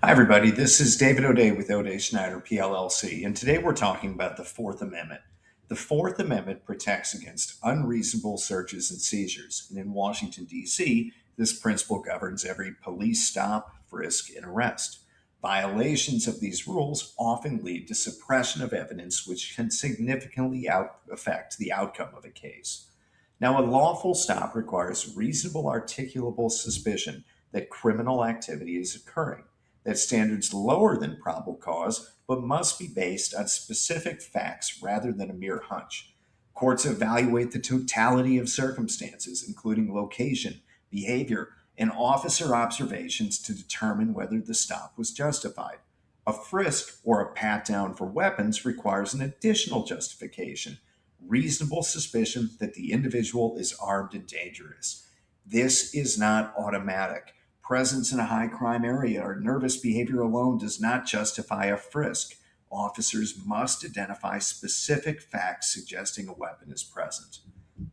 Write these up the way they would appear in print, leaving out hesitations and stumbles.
Hi, everybody. This is David O'Day with O'Day Schneider, PLLC, and today we're talking about the Fourth Amendment. The Fourth Amendment protects against unreasonable searches and seizures, and in Washington, D.C., this principle governs every police stop, frisk, and arrest. Violations of these rules often lead to suppression of evidence, which can significantly affect the outcome of a case. Now, a lawful stop requires reasonable, articulable suspicion that criminal activity is occurring. That standard's lower than probable cause, but must be based on specific facts rather than a mere hunch. Courts evaluate the totality of circumstances, including location, behavior, and officer observations to determine whether the stop was justified. A frisk or a pat down for weapons requires an additional justification, reasonable suspicion that the individual is armed and dangerous. This is not automatic. Presence in a high crime area or nervous behavior alone does not justify a frisk. Officers must identify specific facts suggesting a weapon is present.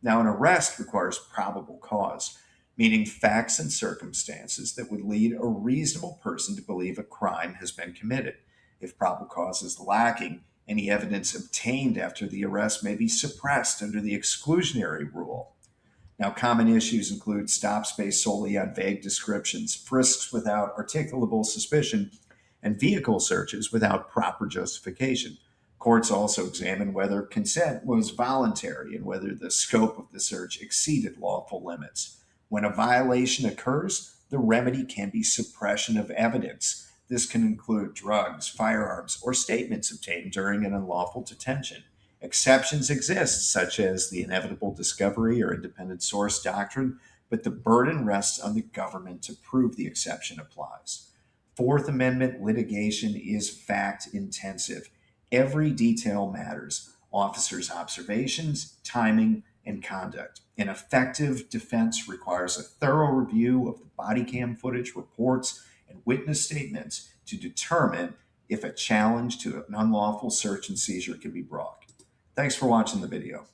Now, an arrest requires probable cause, meaning facts and circumstances that would lead a reasonable person to believe a crime has been committed. If probable cause is lacking, any evidence obtained after the arrest may be suppressed under the exclusionary rule. Now, common issues include stops based solely on vague descriptions, frisks without articulable suspicion, and vehicle searches without proper justification. Courts also examine whether consent was voluntary and whether the scope of the search exceeded lawful limits. When a violation occurs, the remedy can be suppression of evidence. This can include drugs, firearms, or statements obtained during an unlawful detention. Exceptions exist, such as the inevitable discovery or independent source doctrine, but the burden rests on the government to prove the exception applies. Fourth Amendment litigation is fact intensive. Every detail matters: officers' observations, timing, and conduct. An effective defense requires a thorough review of the body cam footage, reports, and witness statements to determine if a challenge to an unlawful search and seizure can be brought. Thanks for watching the video.